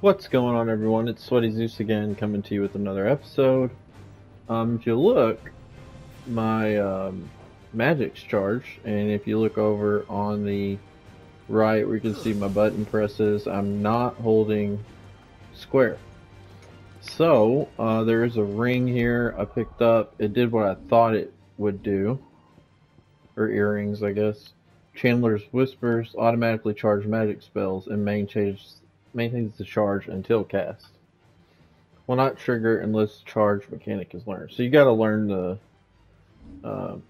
What's going on, everyone? It's Sweaty Zeus again, coming to you with another episode. If you look, my magic's charged, and if you look over on the right where you can see my button presses, I'm not holding square. So, there is a ring here I picked up. It did what I thought it would do. Or earrings, I guess. Chandler's Whispers automatically charge magic spells and maintains the charge until cast. Will not trigger unless charge mechanic is learned. So you got to learn the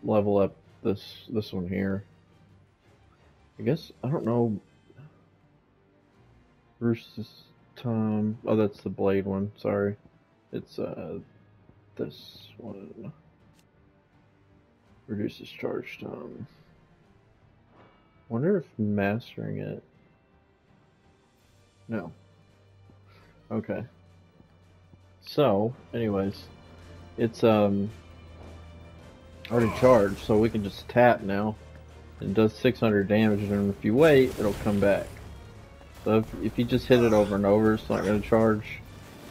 level up this one here. I guess I don't know. Bruce's time. Oh, that's the blade one. Sorry, it's this one. Reduces charge time. Wonder if mastering it. No. Okay. So, anyways, it's already charged, so we can just tap now. It does 600 damage, and if you wait, it'll come back. So if you just hit it over and over, it's not going to charge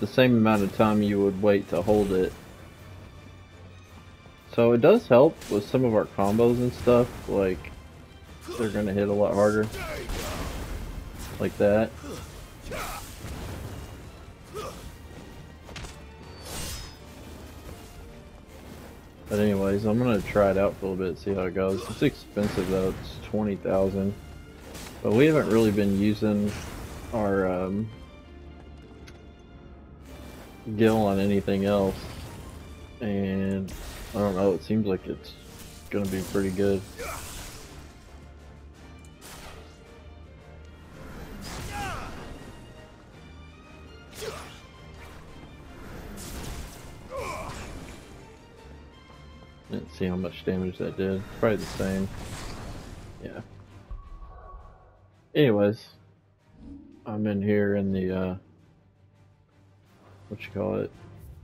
the same amount of time you would wait to hold it. So it does help with some of our combos and stuff, like they're going to hit a lot harder. Like that. But anyways, I'm gonna try it out for a little bit, see how it goes. It's expensive though, it's 20,000. But we haven't really been using our gil on anything else. And I don't know, it seems like it's gonna be pretty good. Let's see how much damage that did. It's probably the same. Yeah. Anyways, I'm in here in the what you call it?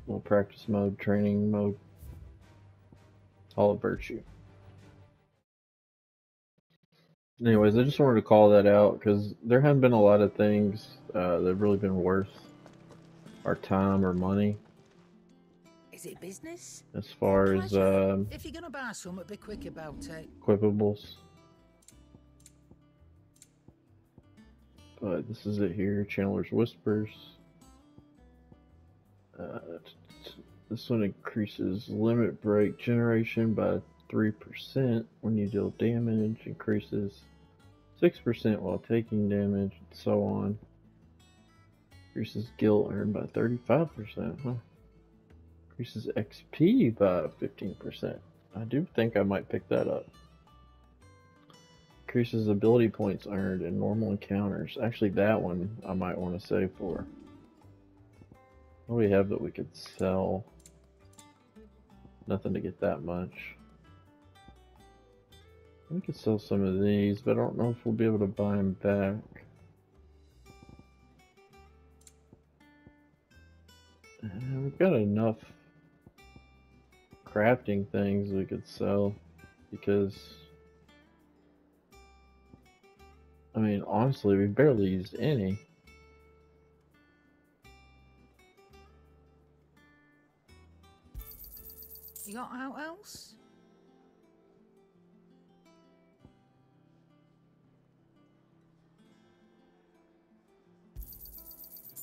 Little practice mode, training mode. Hall of Virtue. Anyways, I just wanted to call that out because there haven't been a lot of things that have really been worth our time or money. Is it business? As far as if you're gonna buy some, be quick about it. Equipables. But this is it here, Chandler's Whispers. This one increases limit break generation by 3% when you deal damage, increases 6% while taking damage, and so on. Increases gil earned by 35%, huh? Increases XP by 15%. I do think I might pick that up. Increases ability points earned in normal encounters. Actually, that one I might want to save for. What do we have that we could sell? Nothing to get that much. We could sell some of these, but I don't know if we'll be able to buy them back. We've got enough crafting things we could sell because, I mean, honestly, we barely used any. You got out else?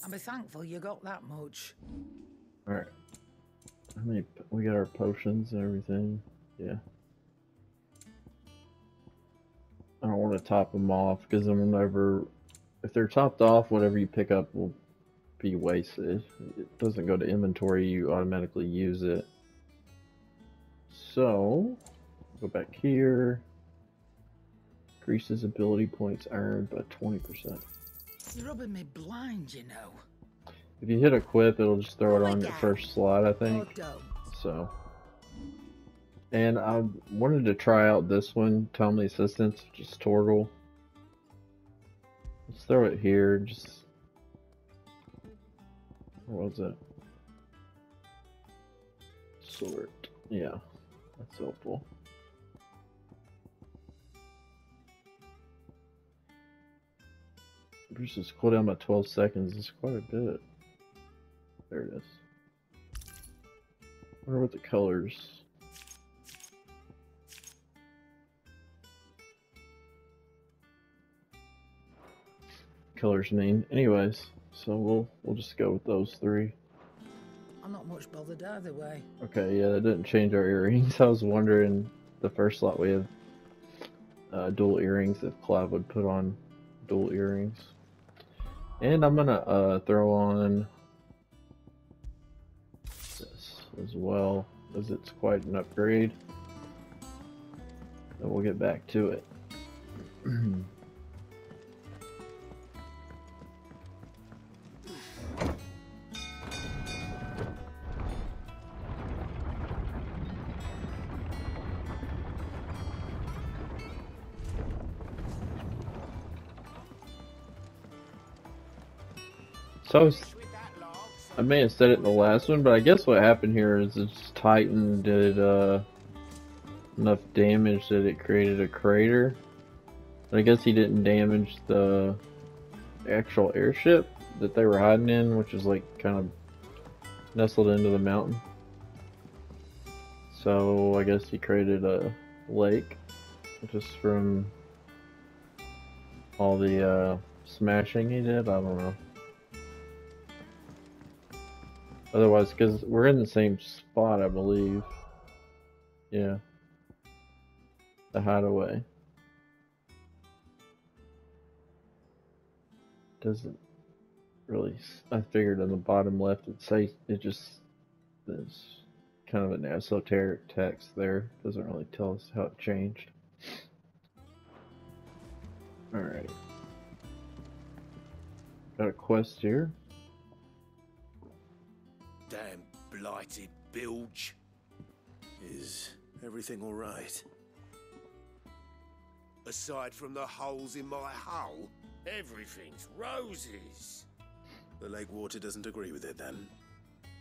I'll be thankful you got that much. Alright. I mean, we got our potions and everything. Yeah. I don't want to top them off because I'm never. If they're topped off, whatever you pick up will be wasted. It doesn't go to inventory, you automatically use it. So, go back here. Increases ability points earned by 20%. You're rubbing me blind, you know. If you hit equip, it'll just throw it on your first slot, I think. So. And I wanted to try out this one, Timely Assistance, just Torgal. Let's throw it here, just... What was it? Sort. Yeah, that's helpful. Reduces cooldown by 12 seconds. It's quite a bit. There it is. I wonder what the colors. Colors mean. Anyways, so we'll just go with those three. I'm not much bothered either way. Okay, yeah, that didn't change our earrings. I was wondering the first slot we have dual earrings if Clive would put on dual earrings. And I'm gonna throw on this as well, as it's quite an upgrade. And we'll get back to it. So I may have said it in the last one, but I guess what happened here is this Titan did enough damage that it created a crater. But I guess he didn't damage the actual airship that they were hiding in, which is like kind of nestled into the mountain. So I guess he created a lake just from all the smashing he did. I don't know. Otherwise, because we're in the same spot, I believe. Yeah. The hideaway. Doesn't really... I figured on the bottom left it says it just... There's kind of an esoteric text there. Doesn't really tell us how it changed. Alright. Got a quest here. Damn blighted bilge. Is everything all right? Aside from the holes in my hull, everything's roses. The lake water doesn't agree with it, then?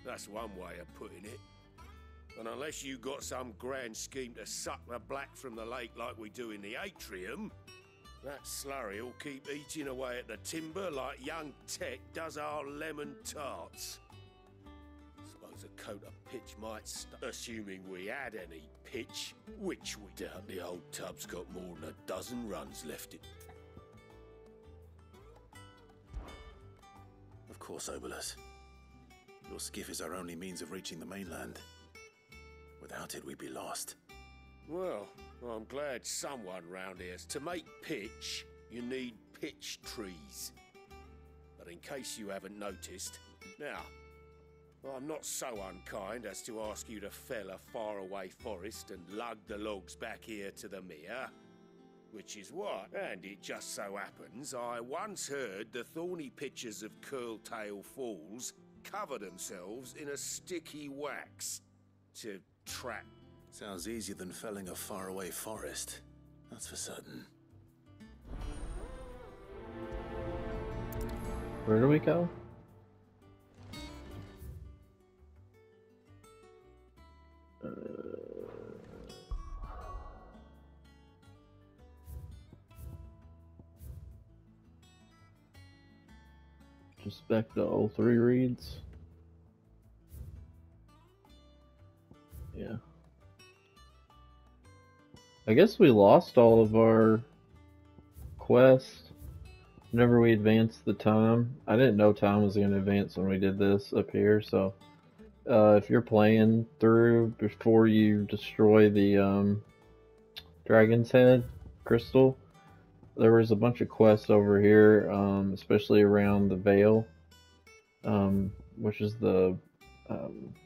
That's one way of putting it. And unless you got some grand scheme to suck the black from the lake like we do in the atrium, that slurry will keep eating away at the timber like young Tech does our lemon tarts. A coat of pitch might assuming we had any pitch, which we doubt. The old tub's got more than a dozen runs left it. Of course, Obolus. Your skiff is our only means of reaching the mainland. Without it, we'd be lost. Well, I'm glad someone round here's. To make pitch, you need pitch trees. But in case you haven't noticed, now, I'm not so unkind as to ask you to fell a faraway forest and lug the logs back here to the mere, which is what, and it just so happens, I once heard the thorny pitchers of Curltail Falls cover themselves in a sticky wax to trap. Sounds easier than felling a faraway forest, that's for certain. Where do we go? Just back to 03 reads. Yeah. I guess we lost all of our quests whenever we advanced the time. I didn't know time was going to advance when we did this up here, so if you're playing through before you destroy the Dragon's Head crystal, there was a bunch of quests over here, especially around the Vale, which is the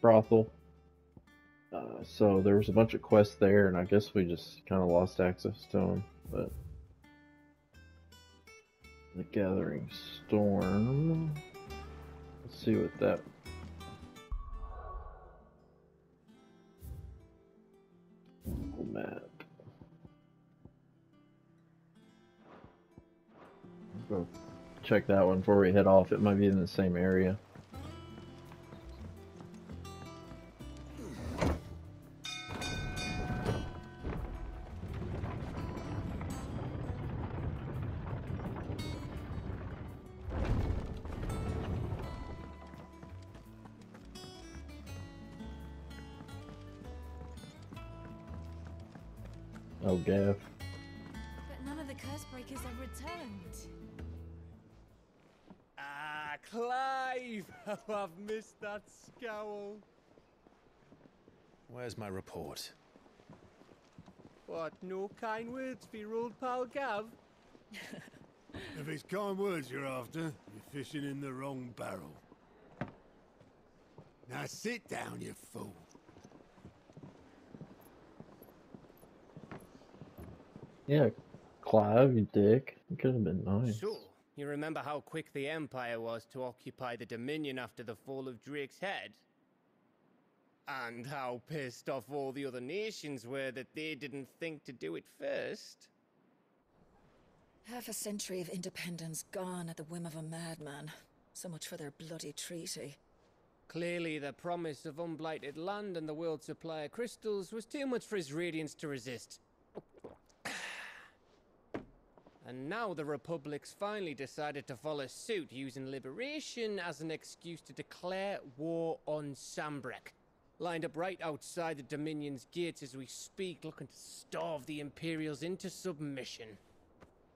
brothel. So there was a bunch of quests there, and I guess we just kind of lost access to them. But the Gathering Storm. Let's see what that. Map. Go check that one before we head off. It might be in the same area. Oh, Gav. But none of the curse breakers have returned. Ah, Clive! Oh, I've missed that scowl. Where's my report? What, no kind words for your old pal Gav? If it's kind words you're after, you're fishing in the wrong barrel. Now sit down, you fool. Yeah, Clive, you dick. It could have been nice. So, you remember how quick the Empire was to occupy the Dominion after the fall of Drake's head? And how pissed off all the other nations were that they didn't think to do it first? Half a century of independence gone at the whim of a madman. So much for their bloody treaty. Clearly, the promise of unblighted land and the world's supply of crystals was too much for his radiance to resist. And now the Republic's finally decided to follow suit, using liberation as an excuse to declare war on Sambrek. Lined up right outside the Dominion's gates as we speak, looking to starve the Imperials into submission.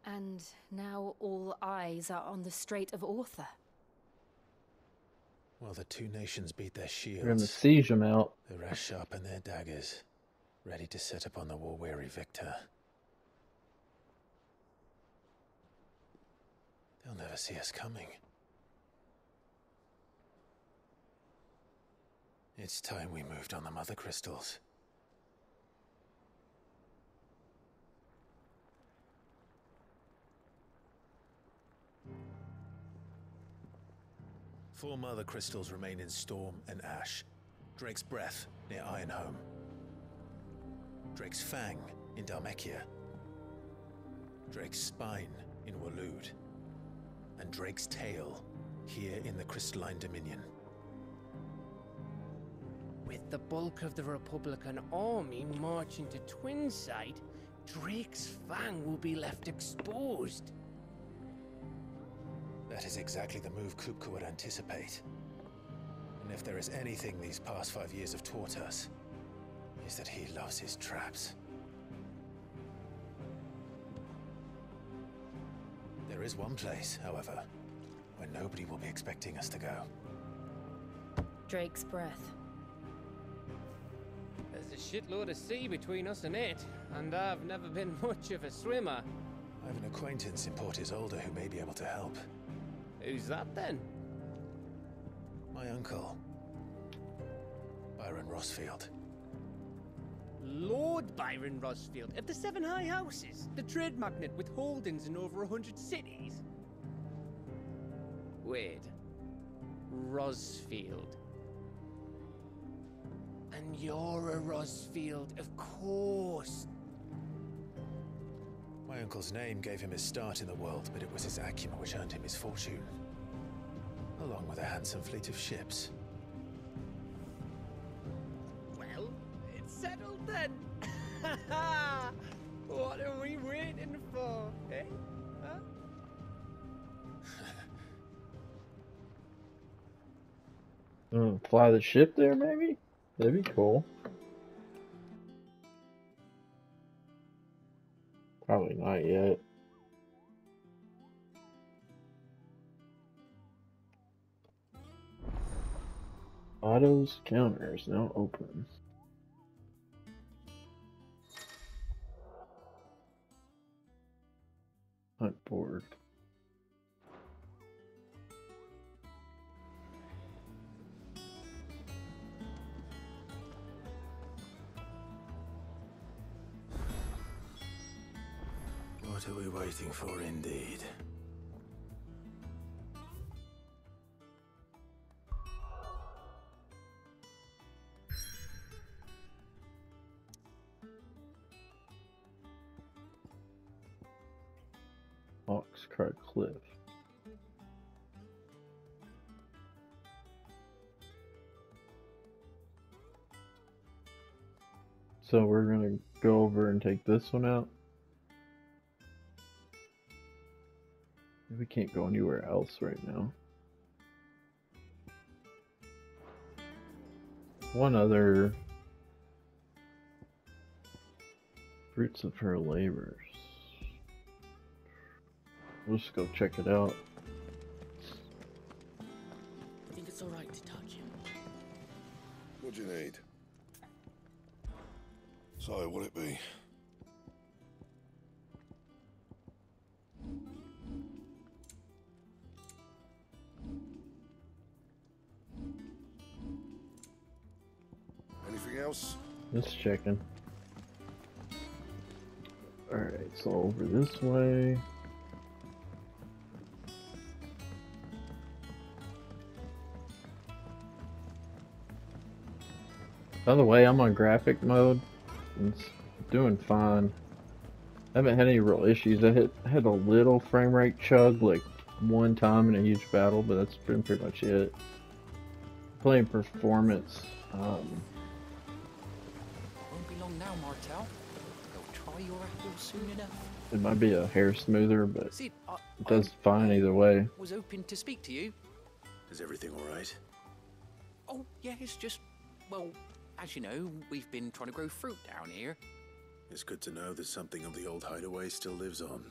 And now all eyes are on the Strait of Author. Well, the two nations beat their We're gonna shields. siege them out. The rest sharpen their daggers, ready to set upon the war-weary victor. They'll never see us coming. It's time we moved on the mother crystals. Four mother crystals remain in Storm and Ash. Drake's Breath near Ironhome. Drake's Fang in Dhalmekia. Drake's Spine in Waloed. And Drake's Tail here in the Crystalline Dominion. With the bulk of the Republican army marching to Twinside, Drake's Fang will be left exposed. That is exactly the move Kupka would anticipate. And if there is anything these past 5 years have taught us, is that he loves his traps. There is one place, however, where nobody will be expecting us to go. Drake's Breath. There's a shitload of sea between us and it, and I've never been much of a swimmer. I have an acquaintance in Port Isolde who may be able to help. Who's that then? My uncle, Byron Rossfield. Lord Byron Rossfield of the Seven High Houses, the trade magnate with holdings in over 100 cities. Wait, Rossfield. And you're a Rossfield, of course. My uncle's name gave him his start in the world, but it was his acumen which earned him his fortune, along with a handsome fleet of ships. Well, it's settled then. What are we waiting for, eh? Huh? Fly the ship there, maybe? That'd be cool. Probably not yet. Otto's counter is now open. Hunt board. What are we waiting for, indeed? Oxcart Cliff. So we're gonna go over and take this one out. We can't go anywhere else right now. One other Fruits of her labors. We'll just go check it out. I think it's alright to touch him. What do you need? So, what'll it be? Anything else? Just checking. Alright, so over this way. By the way, I'm on graphic mode. It's doing fine. I haven't had any real issues. I had a little frame rate chug like one time in a huge battle, but that's been pretty much it. Playing performance. Won't be long now, Martel. They'll try your apple soon enough. It might be a hair smoother, but Sid, it does fine either way. Was hoping to speak to you. Is everything alright? Oh, yeah, it's just, well, as you know, we've been trying to grow fruit down here. It's good to know that something of the old hideaway still lives on.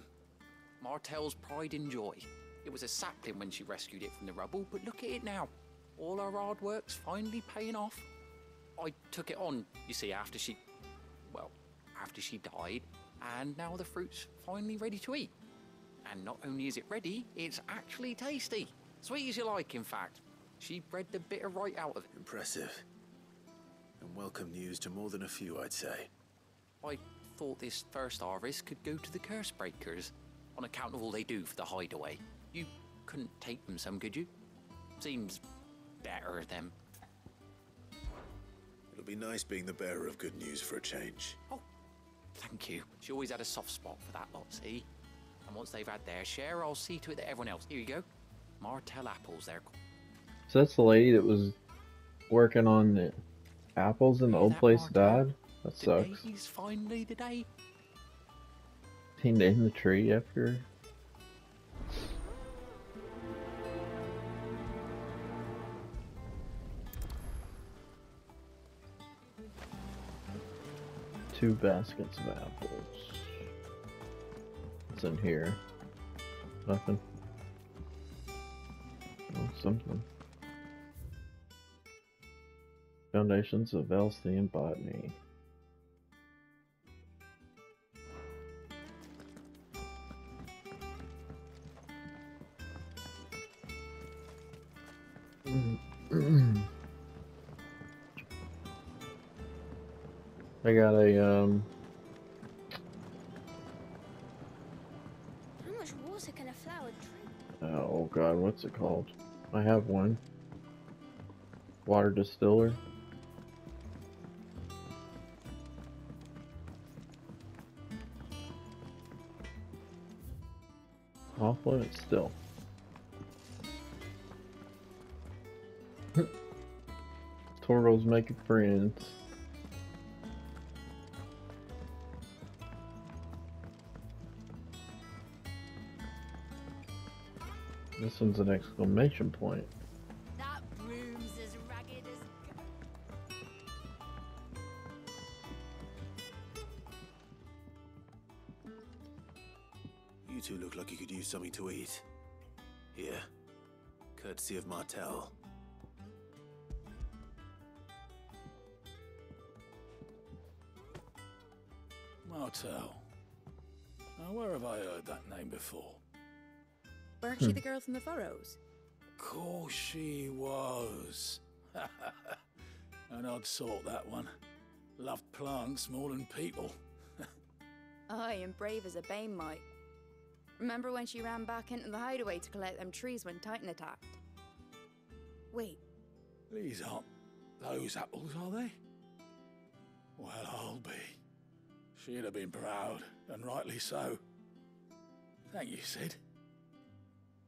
Martel's pride and joy. It was a sapling when she rescued it from the rubble, but look at it now. All our hard work's finally paying off. I took it on, you see, after she died, and now the fruit's finally ready to eat. And not only is it ready, it's actually tasty. Sweet as you like, in fact. She bred the bitter right out of it. Impressive. And welcome news to more than a few, I'd say. I thought this first harvest could go to the curse breakers, on account of all they do for the hideaway. You couldn't take them some, could you? Seems better them. It'll be nice being the bearer of good news for a change. Oh, thank you. She always had a soft spot for that lot, see? And once they've had their share, I'll see to it that everyone else... Here you go. Martel apples, they're... So that's the lady that was working on the apples in the old place died? That sucks. Today's finally the day. He named the tree after her. Two baskets of apples. What's in here? Nothing. Oh, something. Foundations of Elstein Botany. I got a How much water can a flower drink? oh god, what's it called? I have one. Water distiller. Off limit still. Torgles making friends. This one's an exclamation point. That broom's as ragged as... You two look like you could use something to eat. Here. Courtesy of Martel. Martel. Now, where have I heard that name before? Weren't she the girl from the Furrows? Course she was. An odd sort, that one. Loved plants more than people. Aye, and brave as a bane might. Remember when she ran back into the hideaway to collect them trees when Titan attacked? Wait, These aren't those apples, are they? Well, I'll be. She'd have been proud, and rightly so. Thank you, Sid.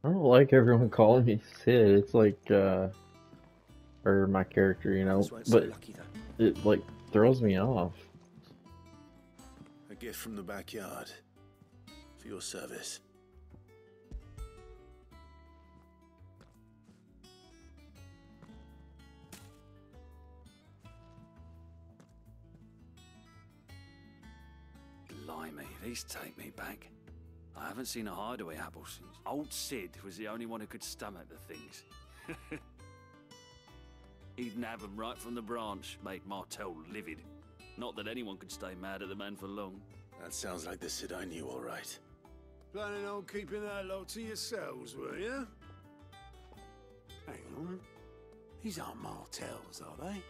I don't like everyone calling me Sid. It's like, or my character, you know, but it like throws me off. A gift from the backyard. For your service. Blimey, these take me back. I haven't seen a hideaway apple since. Old Sid was the only one who could stomach the things. He'd nab them right from the branch, made Martel livid. Not that anyone could stay mad at the man for long. That sounds like the Sid I knew, all right. Planning on keeping that lot to yourselves, were you? Hang on. These aren't Martels, are they?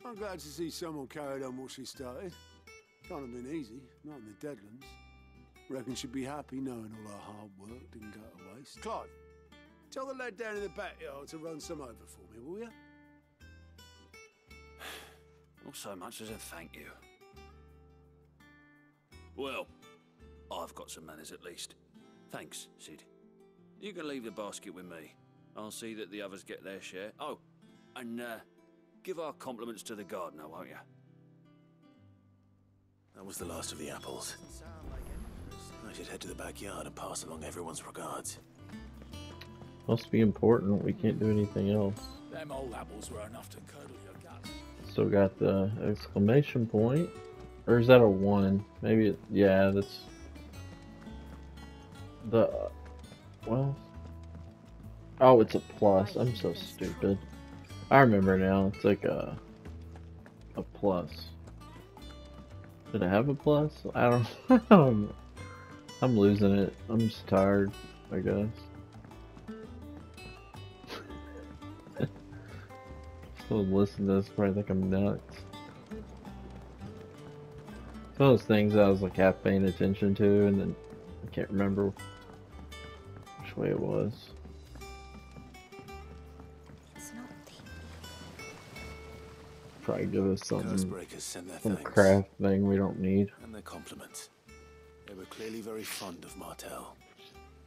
I'm glad to see someone carried on what she started. Can't have been easy, not in the Deadlands. Reckon she'd be happy knowing all her hard work didn't go to waste. Clive, tell the lad down in the backyard to run some over for me, will you? Not so much as a thank you. Well, I've got some manners at least. Thanks, Sid. You can leave the basket with me. I'll see that the others get their share. Oh, and give our compliments to the gardener, won't you? That was the last of the apples. I should head to the backyard and pass along everyone's regards. Must be important. We can't do anything else. Them old apples were enough to curdle your guts. Still got the exclamation point. Or is that a 1? Maybe it, yeah, that's the, well, oh, it's a plus. I'm so stupid. I remember now. It's like a plus. Did I have a plus? I don't, I don't know. I'm losing it. I'm just tired, I guess. Someone listen to this probably think I'm nuts. It's one of those things I was like half paying attention to, and then I can't remember which way it was. It's not Probably give us something, Curse-breakers send their some thanks craft thing we don't need. and their compliments. They were clearly very fond of Martel.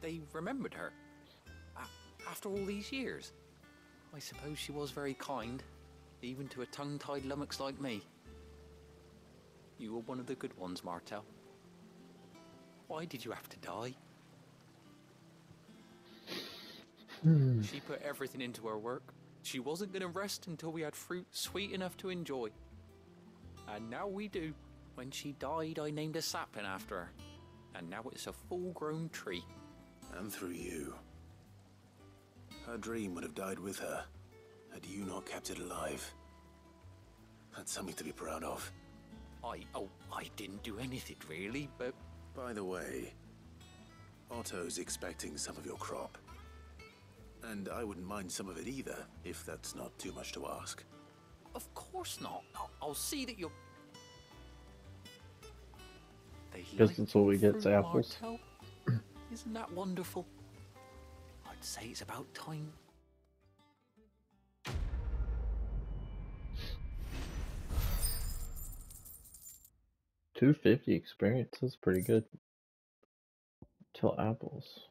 They remembered her. After all these years. I suppose she was very kind, even to a tongue-tied lummox like me. You were one of the good ones, Martel. Why did you have to die? She put everything into her work. She wasn't going to rest until we had fruit sweet enough to enjoy. And now we do. When she died, I named a sapling after her. And now it's a full-grown tree. And through you. Her dream would have died with her, had you not kept it alive. That's something to be proud of. I didn't do anything really, but... By the way, Otto's expecting some of your crop. And I wouldn't mind some of it either, if that's not too much to ask. Of course not. I'll see that you're... Guess that's what we get, is apples. Martel? Isn't that wonderful? I'd say it's about time. $250 experience, that's pretty good. Till apples.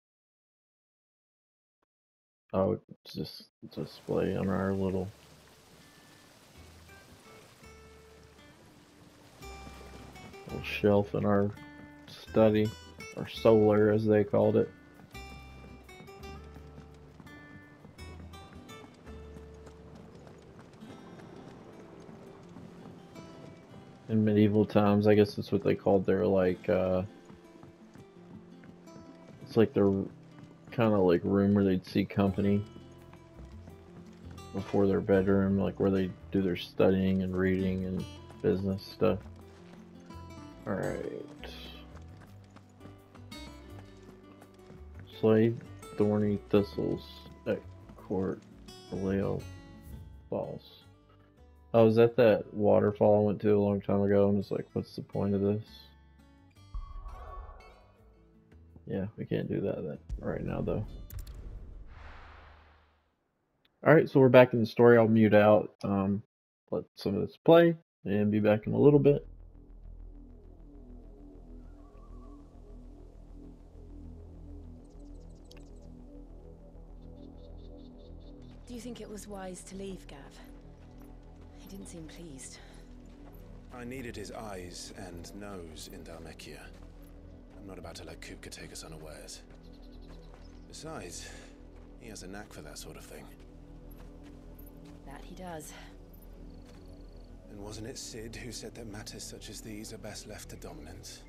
Oh, it's just display on our little shelf in our study, or solar as they called it. In medieval times, I guess that's what they called their, like, it's like their kind of like room where they'd see company before their bedroom, like where they do their studying and reading and business stuff. Alright. Slay thorny thistles at court, Vallejo Falls. Oh, is that waterfall I went to a long time ago and it's like, what's the point of this? Yeah, we can't do that right now though. Alright, so we're back in the story. I'll mute out, let some of this play, and be back in a little bit. Do you think it was wise to leave, Gav? He didn't seem pleased. I needed his eyes and nose in Dhalmekia. I'm not about to let Kupka take us unawares. Besides, he has a knack for that sort of thing. That he does. And wasn't it Sid who said that matters such as these are best left to dominance?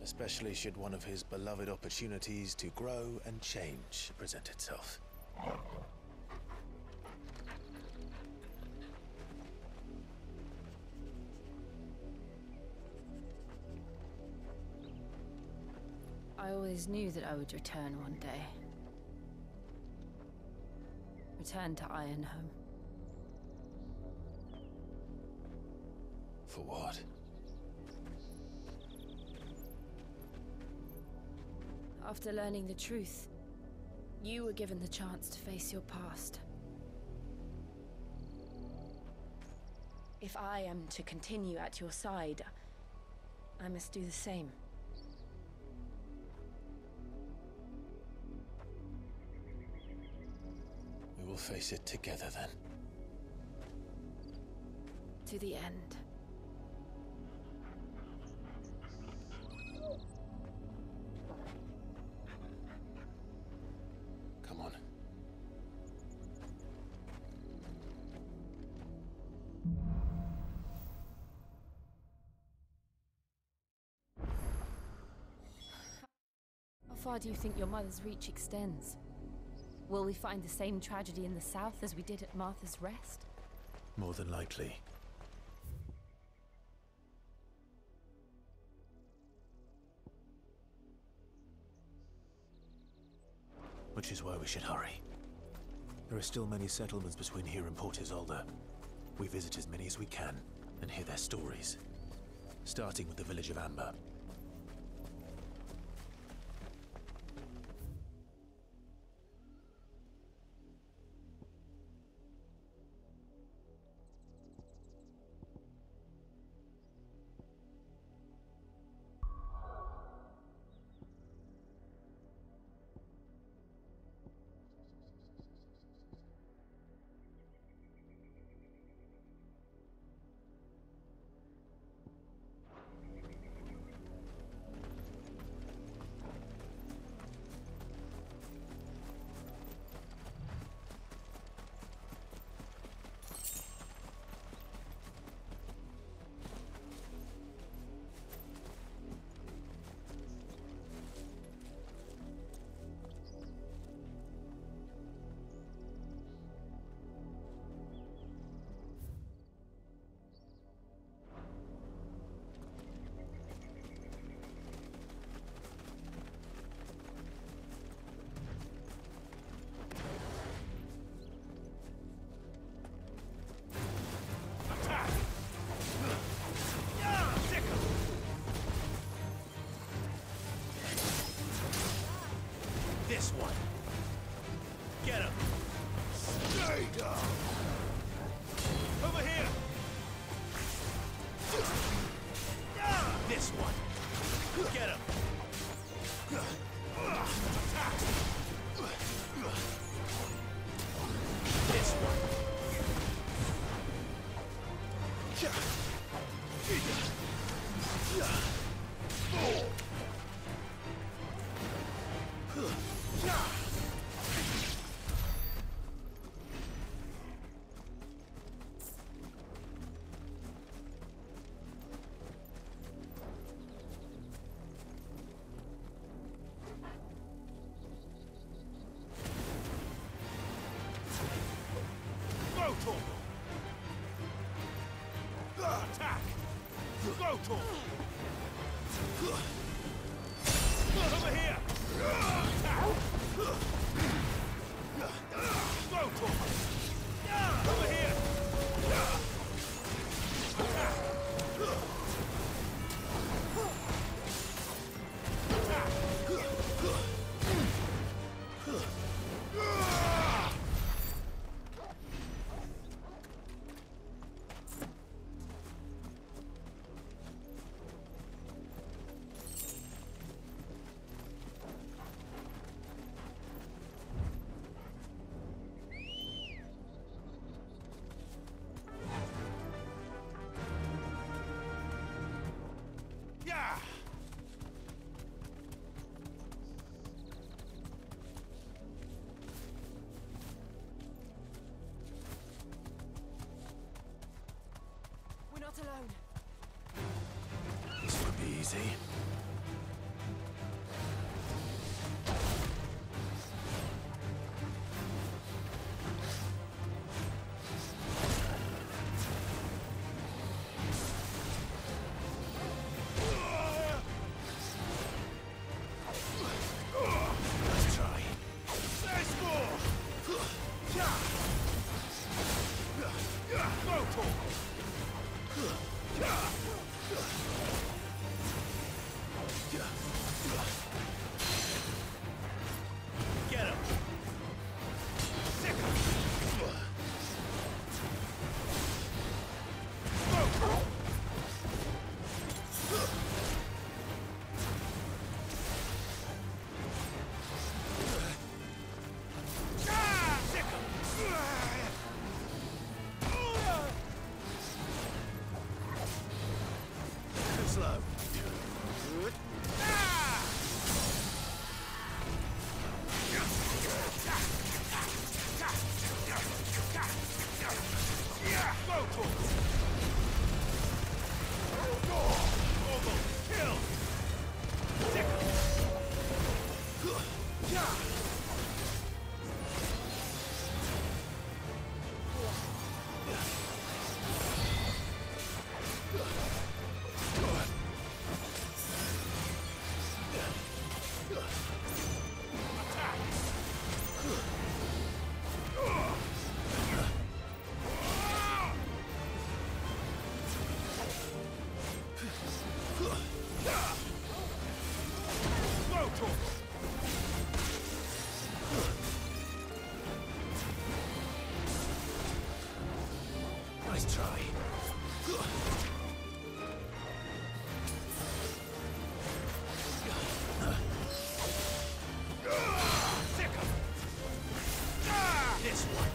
Especially should one of his beloved opportunities to grow and change present itself. I always knew that I would return one day. Return to Ironhome. For what? After learning the truth, you were given the chance to face your past. If I am to continue at your side, I must do the same. We will face it together then. To the end. Come on. How far do you think your mother's reach extends? Will we find the same tragedy in the south as we did at Martha's Rest? More than likely. Which is why we should hurry. There are still many settlements between here and Port Isolde. We visit as many as we can and hear their stories. Starting with the village of Amber. This one. Get him. Stay down. Over here. This one. Get him. Attack. This one. easy. Let's try. Get him! Sick him! Slow. Nice try. This one.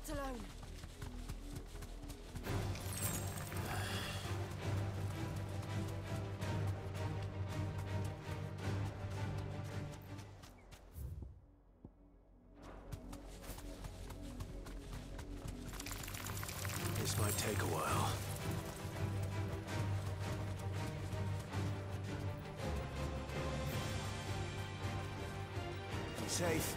not alone. This might take a while. Be safe.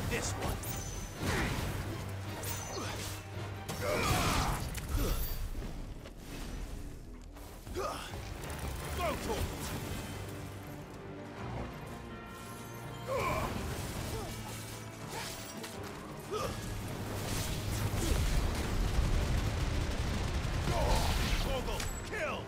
This one. Kill!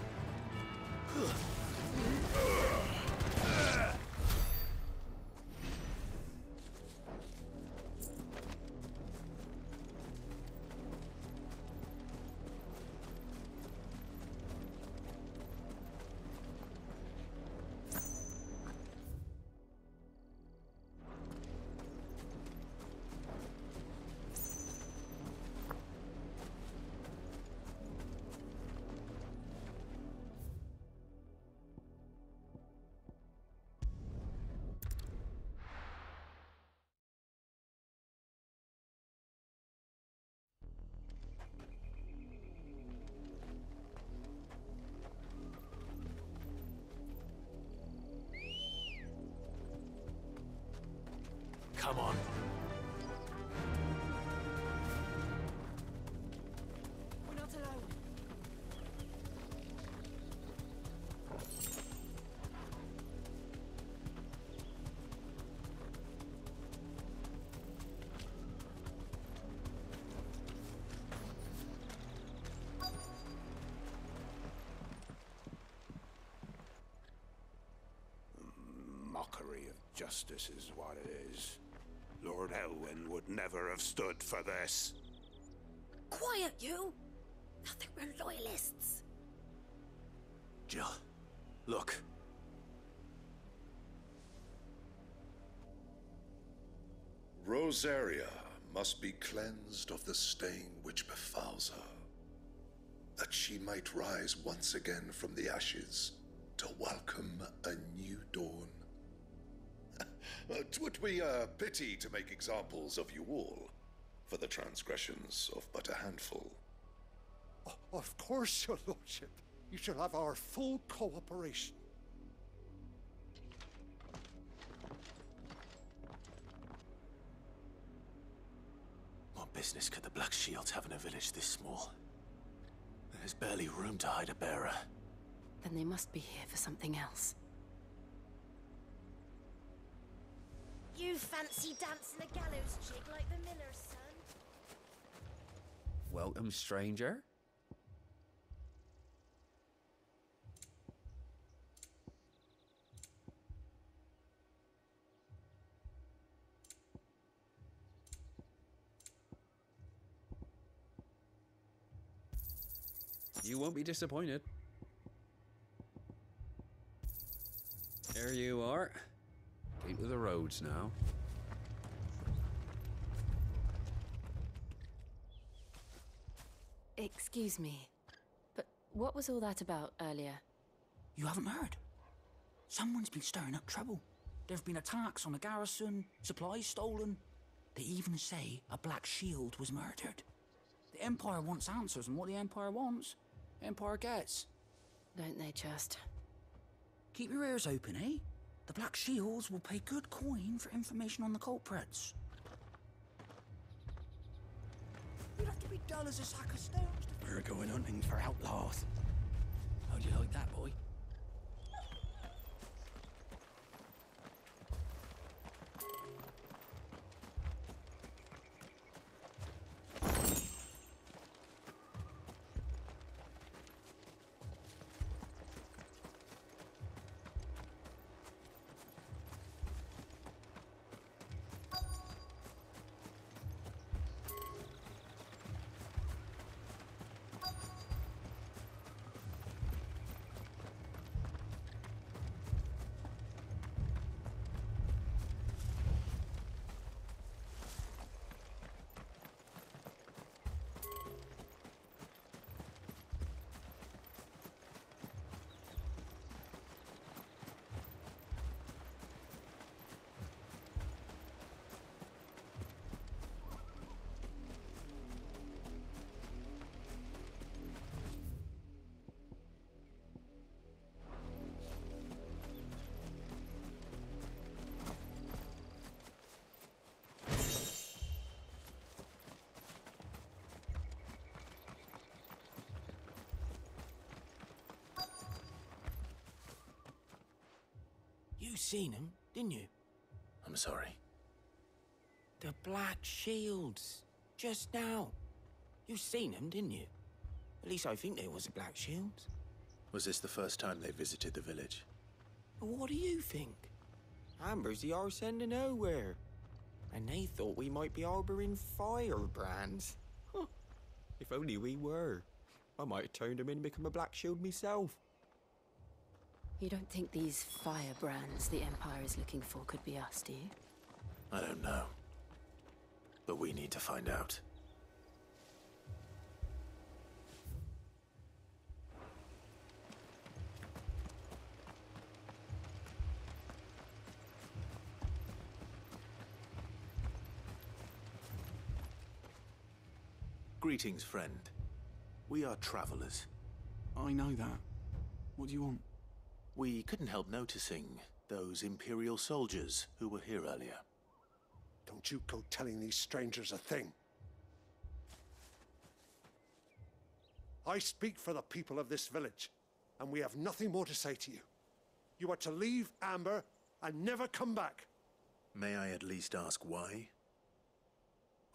Come on. We're not alone. Mockery of justice is what it is. Lord Elwyn would never have stood for this. Quiet, you! I think we're loyalists. Jill, look. Rosaria must be cleansed of the stain which befouls her, that she might rise once again from the ashes to welcome a new dawn. 'Twould be a pity to make examples of you all, for the transgressions of but a handful. Of course, your lordship. You shall have our full cooperation. What business could the Black Shields have in a village this small? There's barely room to hide a bearer. Then they must be here for something else. You fancy dancing a gallows jig like the miller's son? Welcome, stranger. You won't be disappointed. There you are. Keep to the roads now. Excuse me, but what was all that about earlier? You haven't heard? Someone's been stirring up trouble. There have been attacks on the garrison, supplies stolen. They even say a Black Shield was murdered. The Empire wants answers, and what the Empire wants, the Empire gets. Don't they just? Keep your ears open, eh? The Black Shields will pay good coin for information on the culprits. You'd have to be dull as a sack of stones. We're going hunting for outlaws. How'd you like that, boy? You seen them, didn't you? I'm sorry. The Black Shields. Just now. You seen them, didn't you? At least I think they was the Black Shields. Was this the first time they visited the village? What do you think? Amber's the arse end of nowhere. And they thought we might be harboring firebrands. Huh. If only we were. I might have turned them in and become a Black Shield myself. You don't think these firebrands the Empire is looking for could be us, do you? I don't know. But we need to find out. Greetings, friend. We are travelers. I know that. What do you want? We couldn't help noticing those Imperial soldiers who were here earlier. Don't you go telling these strangers a thing. I speak for the people of this village, and we have nothing more to say to you. You are to leave Amber and never come back. May I at least ask why?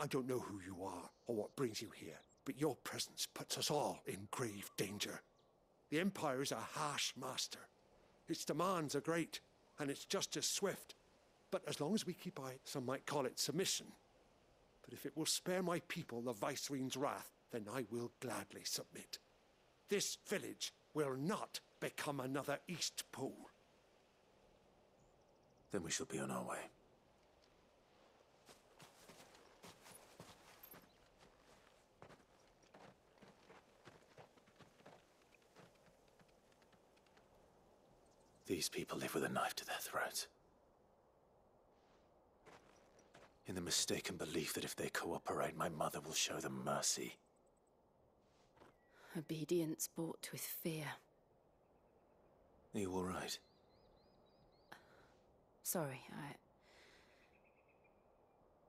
I don't know who you are or what brings you here, but your presence puts us all in grave danger. The Empire is a harsh master. Its demands are great, and its justice swift. But as long as we keep some might call it submission. But if it will spare my people the Viceroy's wrath, then I will gladly submit. This village will not become another East Pool. Then we shall be on our way. These people live with a knife to their throats. In the mistaken belief that if they cooperate, my mother will show them mercy. Obedience bought with fear. Are you all right? Sorry,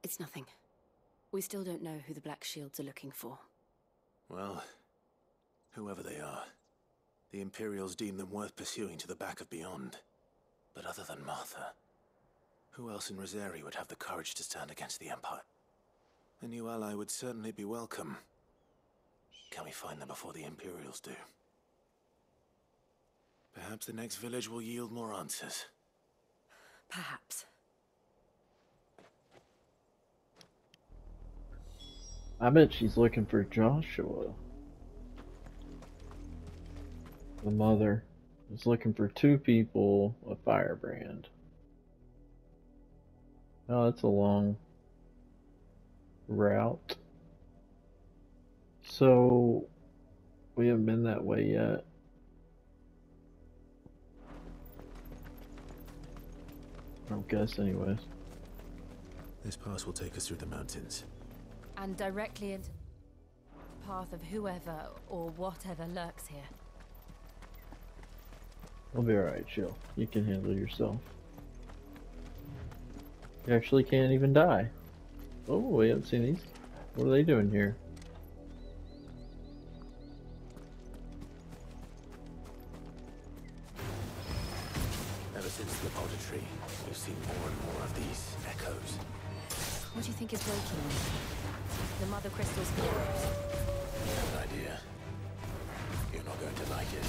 It's nothing. We still don't know who the Black Shields are looking for. Well, whoever they are, the Imperials deem them worth pursuing to the back of beyond. But other than Martha, who else in Rosari would have the courage to stand against the Empire? A new ally would certainly be welcome. Can we find them before the Imperials do? Perhaps the next village will yield more answers. Perhaps. I bet she's looking for Joshua. The mother is looking for 2 people, a firebrand. Oh, that's a long route. So, we haven't been that way yet. I don't guess anyways. This pass will take us through the mountains. And directly into the path of whoever or whatever lurks here. We'll be alright, Jill. You can handle yourself. You actually can't even die. Oh, we haven't seen these. What are they doing here? Ever since the Potter-Tree, we've seen more and more of these echoes. What do you think is waking them? The mother crystal's echoes. I have an idea. You're not going to like it.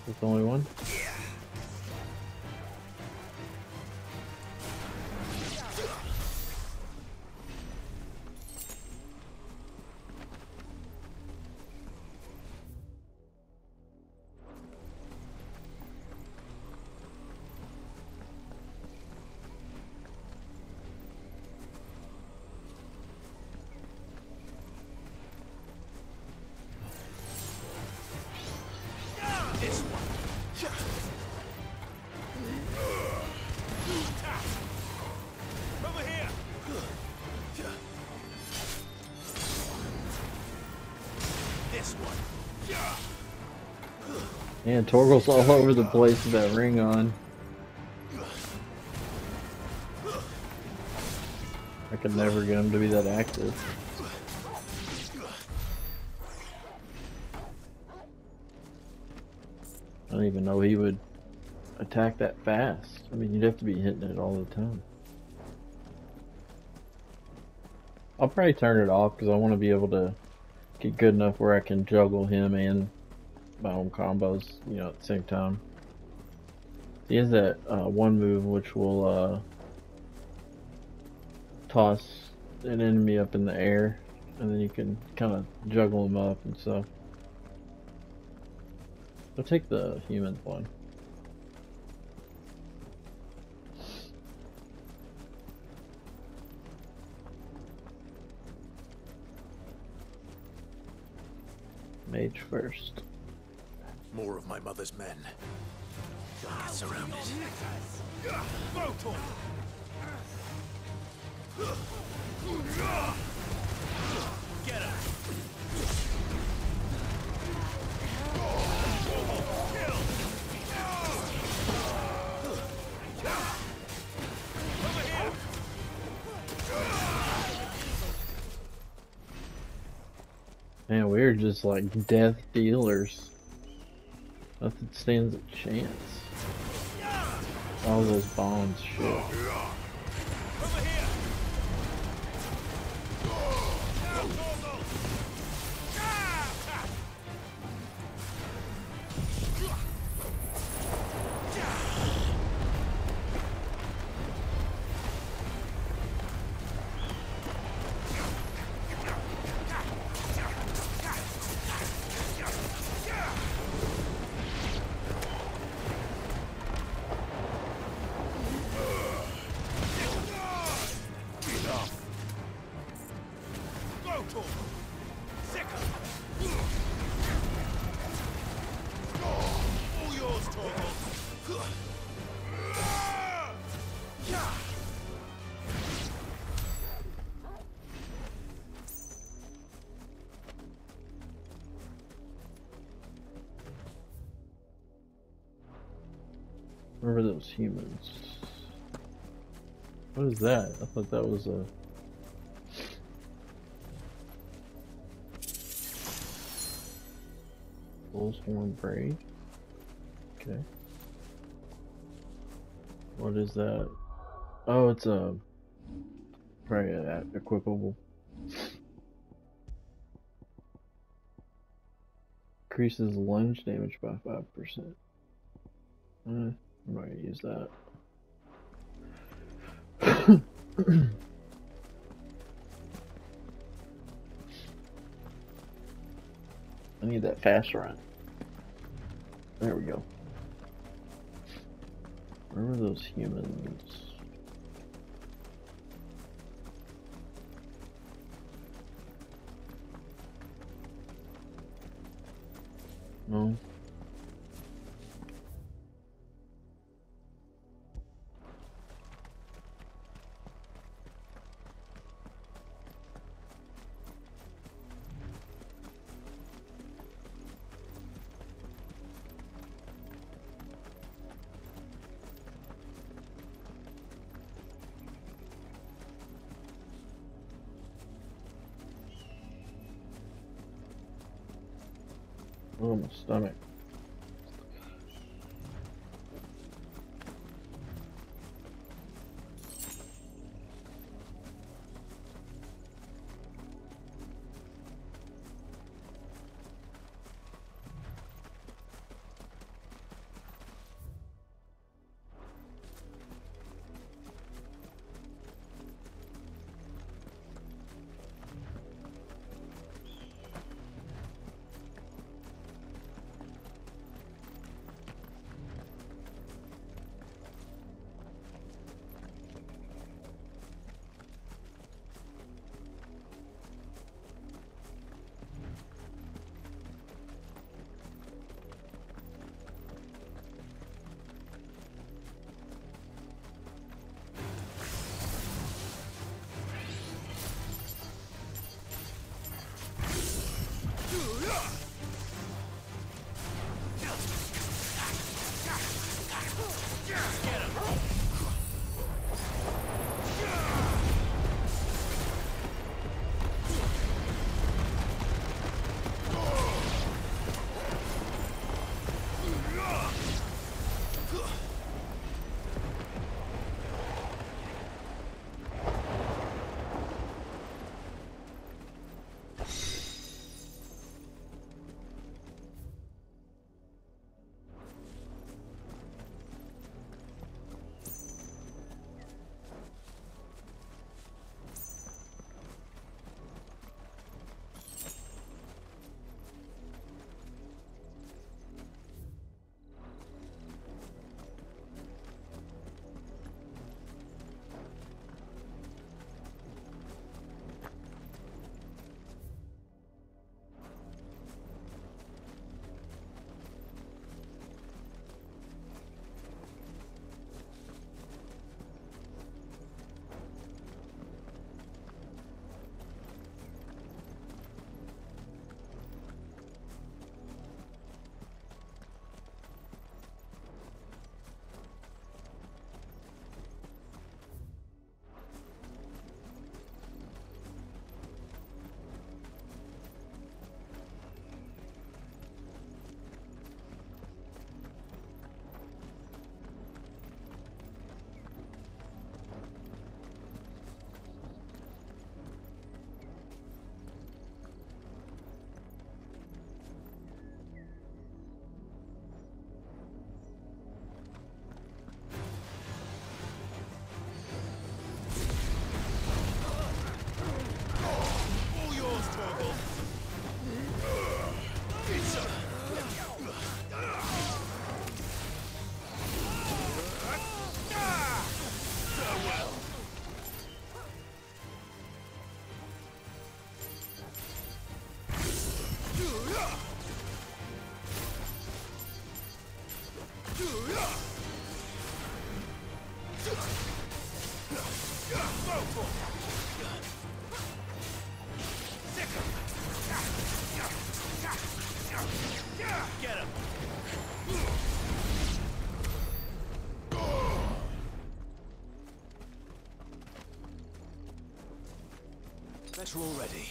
There's only one? This one. Man, Torgal's all over the place with that ring on. I could never get him to be that active. I don't even know he would attack that fast. I mean, you'd have to be hitting it all the time. I'll probably turn it off because I want to be able to get good enough where I can juggle him and my own combos, you know, at the same time. He has that one move which will toss an enemy up in the air, and then you can kind of juggle them up and stuff. I'll take the human one. Mage first. More of my mother's men. Don't get surrounded. Get her! Man, we're just like death dealers. Nothing stands a chance. All those bombs, shit. Where were those humans? What is that? I thought that was a... Bull's horn braid? Okay. What is that? Oh, it's a... Probably equipable. Increases lunge damage by 5%. I'm not gonna use that. I need that fast run. There we go. Where were those humans? No. Oh, my stomach. Get him! Better already.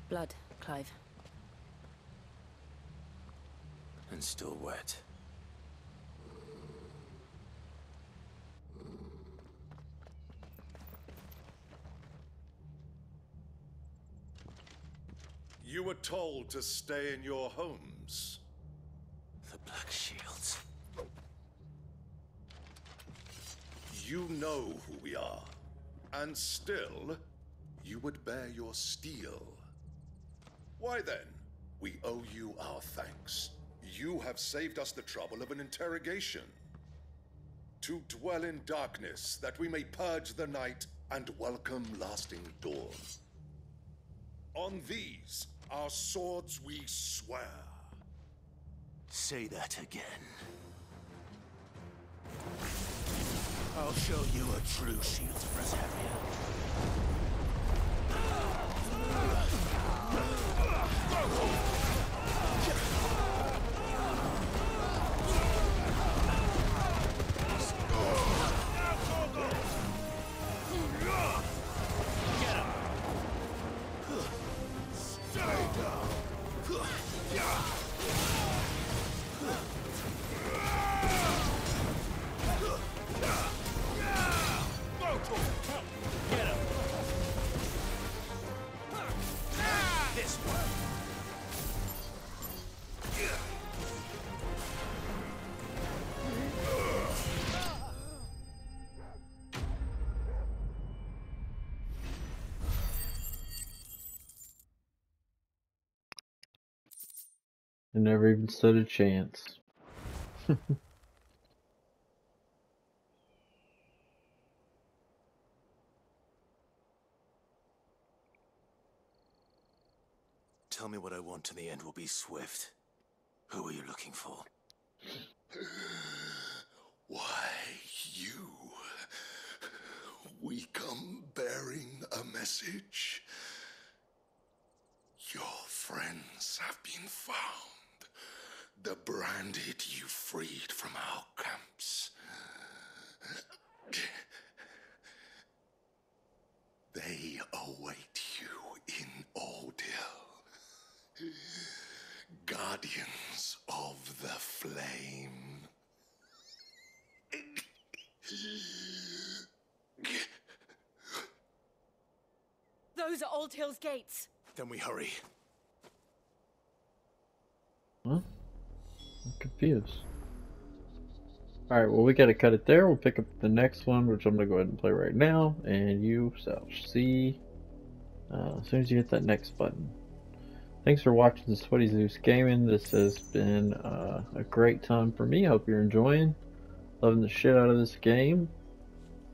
Blood, Clive. And still wet. You were told to stay in your homes. The Black Shields. You know who we are. And still, you would bear your steel. Why then, we owe you our thanks. You have saved us the trouble of an interrogation. To dwell in darkness, that we may purge the night and welcome lasting dawn. On these, our swords we swear. Say that again. I'll show you a true shield Brasaria. I never even stood a chance. Tell me what I want and the end will be swift. Who are you looking for? Why, you. We come bearing a message. Your friends have been found. The branded you freed from our camps. They await you in Ordeal. Guardians of the Flame. Those are Old Hill's gates. Then we hurry. Huh? I'm confused. Alright, well we gotta cut it there. We'll pick up the next one, which I'm gonna go ahead and play right now, and you shall see as soon as you hit that next button. Thanks for watching Sweaty Zeus Gaming. This has been a great time for me. Hope you're enjoying. Loving the shit out of this game.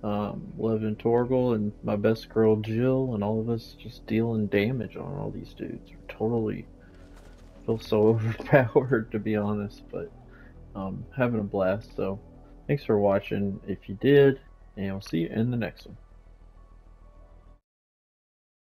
Loving Torgal and my best girl Jill and all of us just dealing damage on all these dudes. We're totally feel so overpowered, to be honest, but having a blast. So thanks for watching if you did, and we'll see you in the next one.